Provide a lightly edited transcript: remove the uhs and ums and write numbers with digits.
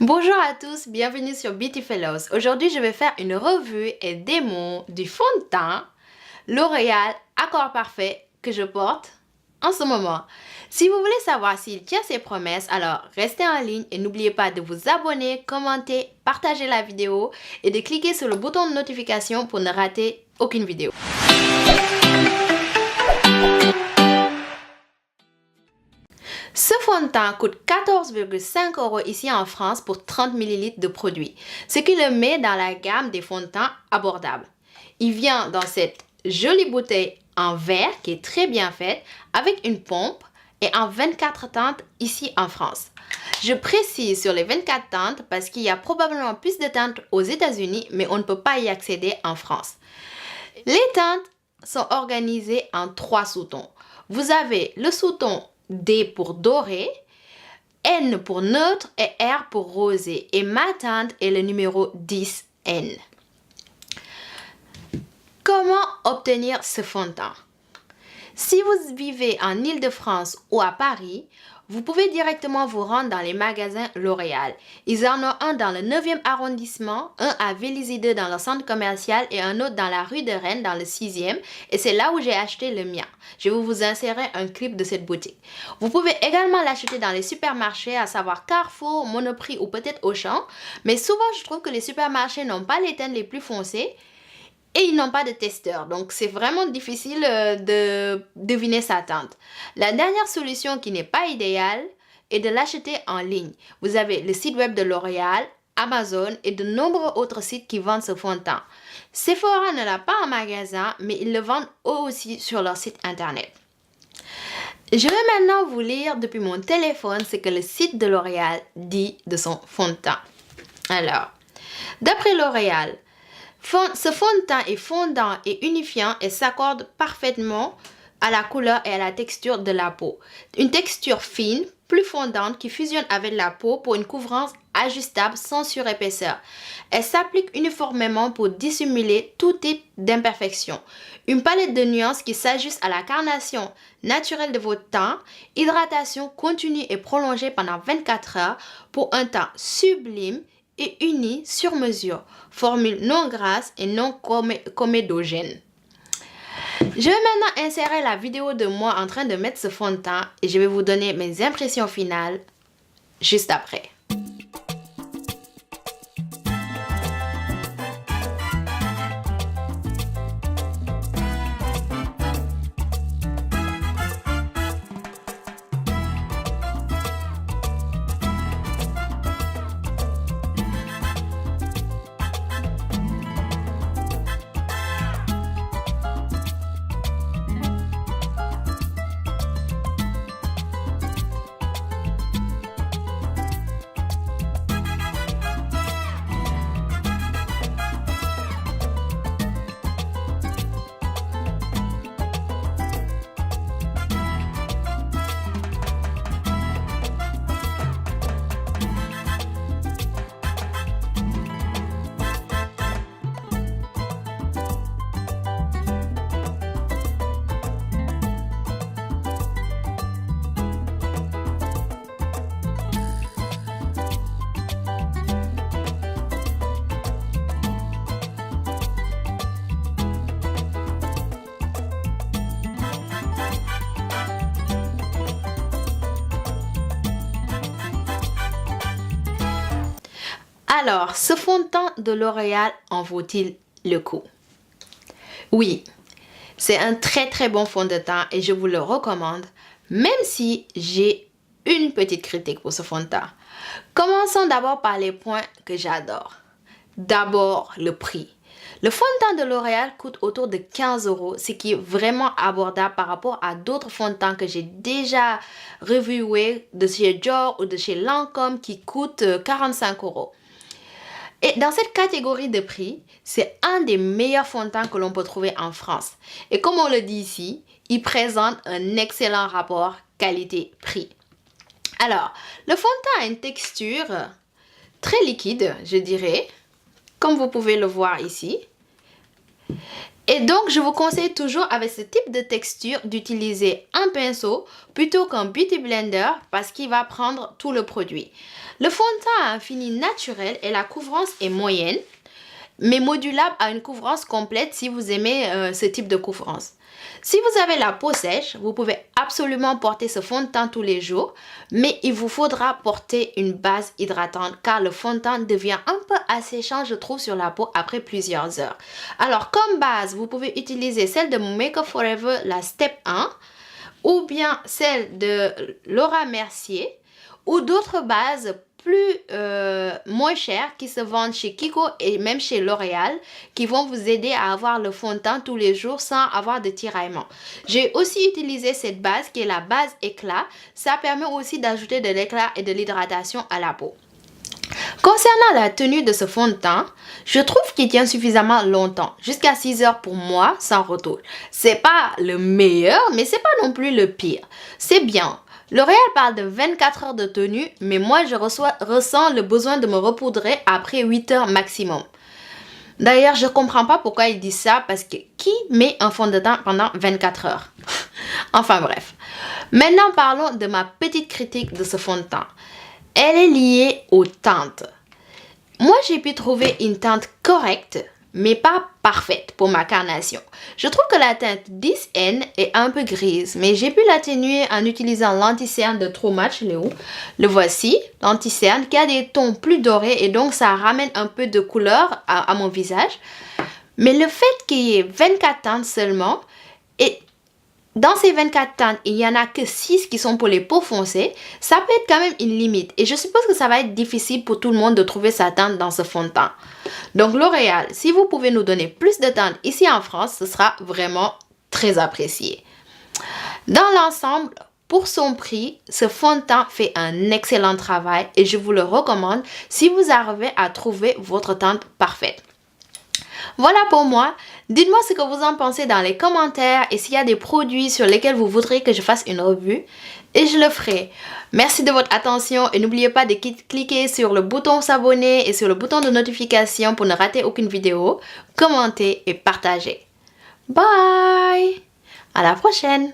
Bonjour à tous, bienvenue sur Beauty Fellows. Aujourd'hui, je vais faire une revue et démo du fond de teint L'Oréal Accord Parfait que je porte en ce moment. Si vous voulez savoir s'il tient ses promesses, alors restez en ligne et n'oubliez pas de vous abonner, commenter, partager la vidéo et de cliquer sur le bouton de notification pour ne rater aucune vidéo. Ce fond de teint coûte 14,5 € ici en France pour 30 ml de produit, ce qui le met dans la gamme des fonds de teint abordables. Il vient dans cette jolie bouteille en verre qui est très bien faite avec une pompe et en 24 teintes ici en France. Je précise sur les 24 teintes parce qu'il y a probablement plus de teintes aux États-Unis, mais on ne peut pas y accéder en France. Les teintes sont organisées en 3 sous-tons. Vous avez le sous-ton D pour doré, N pour neutre et R pour rosé. Et ma teinte est le numéro 10N. Comment obtenir ce fond de teint? Si vous vivez en Île-de-France ou à Paris, vous pouvez directement vous rendre dans les magasins L'Oréal. Ils en ont un dans le 9e arrondissement, un à Vélizy 2 dans le centre commercial et un autre dans la rue de Rennes dans le 6e. Et c'est là où j'ai acheté le mien. Je vais vous insérer un clip de cette boutique. Vous pouvez également l'acheter dans les supermarchés, à savoir Carrefour, Monoprix ou peut-être Auchan. Mais souvent, je trouve que les supermarchés n'ont pas les teintes les plus foncées. Et ils n'ont pas de testeur, donc c'est vraiment difficile de deviner sa teinte. La dernière solution qui n'est pas idéale est de l'acheter en ligne. Vous avez le site web de L'Oréal, Amazon et de nombreux autres sites qui vendent ce fond de teint. Sephora ne l'a pas en magasin, mais ils le vendent eux aussi sur leur site internet. Je vais maintenant vous lire depuis mon téléphone ce que le site de L'Oréal dit de son fond de teint. Alors, d'après L'Oréal, ce fond de teint est fondant et unifiant et s'accorde parfaitement à la couleur et à la texture de la peau. Une texture fine, plus fondante qui fusionne avec la peau pour une couvrance ajustable sans surépaisseur. Elle s'applique uniformément pour dissimuler tout type d'imperfection. Une palette de nuances qui s'ajuste à la carnation naturelle de votre teint. Hydratation continue et prolongée pendant 24 heures pour un teint sublime et uni sur mesure, formule non grasse et non comédogène. Je vais maintenant insérer la vidéo de moi en train de mettre ce fond de teint et je vais vous donner mes impressions finales juste après. Alors, ce fond de teint de L'Oréal en vaut-il le coup? Oui, c'est un très bon fond de teint et je vous le recommande, même si j'ai une petite critique pour ce fond de teint. Commençons d'abord par les points que j'adore. D'abord, le prix. Le fond de teint de L'Oréal coûte autour de 15 €, ce qui est vraiment abordable par rapport à d'autres fonds de teint que j'ai déjà reviewés de chez Dior ou de chez Lancôme qui coûtent 45 €. Et dans cette catégorie de prix, c'est un des meilleurs fonds de teint que l'on peut trouver en France. Et comme on le dit ici, il présente un excellent rapport qualité-prix. Alors, le fond de teint a une texture très liquide, je dirais, comme vous pouvez le voir ici. Et donc, je vous conseille toujours avec ce type de texture d'utiliser un pinceau plutôt qu'un beauty blender parce qu'il va prendre tout le produit. Le fond de teint a un fini naturel et la couvrance est moyenne, mais modulable à une couvrance complète si vous aimez ce type de couvrance. Si vous avez la peau sèche, vous pouvez absolument porter ce fond de teint tous les jours, mais il vous faudra porter une base hydratante car le fond de teint devient un peu asséchant, je trouve, sur la peau après plusieurs heures. Alors, comme base, vous pouvez utiliser celle de Make Up For Ever, la Step 1, ou bien celle de Laura Mercier, ou d'autres bases plus moins chères qui se vendent chez Kiko et même chez L'Oréal qui vont vous aider à avoir le fond de teint tous les jours sans avoir de tiraillement. J'ai aussi utilisé cette base qui est la base éclat. Ça permet aussi d'ajouter de l'éclat et de l'hydratation à la peau. Concernant la tenue de ce fond de teint, je trouve qu'il tient suffisamment longtemps, jusqu'à 6 heures pour moi sans retouche. C'est pas le meilleur, mais c'est pas non plus le pire. C'est bien. L'Oréal parle de 24 heures de tenue, mais moi je ressens le besoin de me repoudrer après 8 heures maximum. D'ailleurs, je comprends pas pourquoi ils disent ça, parce que qui met un fond de teint pendant 24 heures? Enfin bref. Maintenant parlons de ma petite critique de ce fond de teint. Elle est liée aux teintes. Moi, j'ai pu trouver une teinte correcte, mais pas parfaite pour ma carnation. Je trouve que la teinte 10N est un peu grise, mais j'ai pu l'atténuer en utilisant l'anti-cerne de True Match. Le voici, l'anti-cerne qui a des tons plus dorés et donc ça ramène un peu de couleur à mon visage. Mais le fait qu'il y ait 24 teintes seulement, et dans ces 24 teintes, il n'y en a que 6 qui sont pour les peaux foncées. Ça peut être quand même une limite. Et je suppose que ça va être difficile pour tout le monde de trouver sa teinte dans ce fond de teint. Donc L'Oréal, si vous pouvez nous donner plus de teintes ici en France, ce sera vraiment très apprécié. Dans l'ensemble, pour son prix, ce fond de teint fait un excellent travail et je vous le recommande si vous arrivez à trouver votre teinte parfaite. Voilà pour moi. Dites-moi ce que vous en pensez dans les commentaires et s'il y a des produits sur lesquels vous voudriez que je fasse une revue et je le ferai. Merci de votre attention et n'oubliez pas de cliquer sur le bouton s'abonner et sur le bouton de notification pour ne rater aucune vidéo, commenter et partager. Bye! À la prochaine!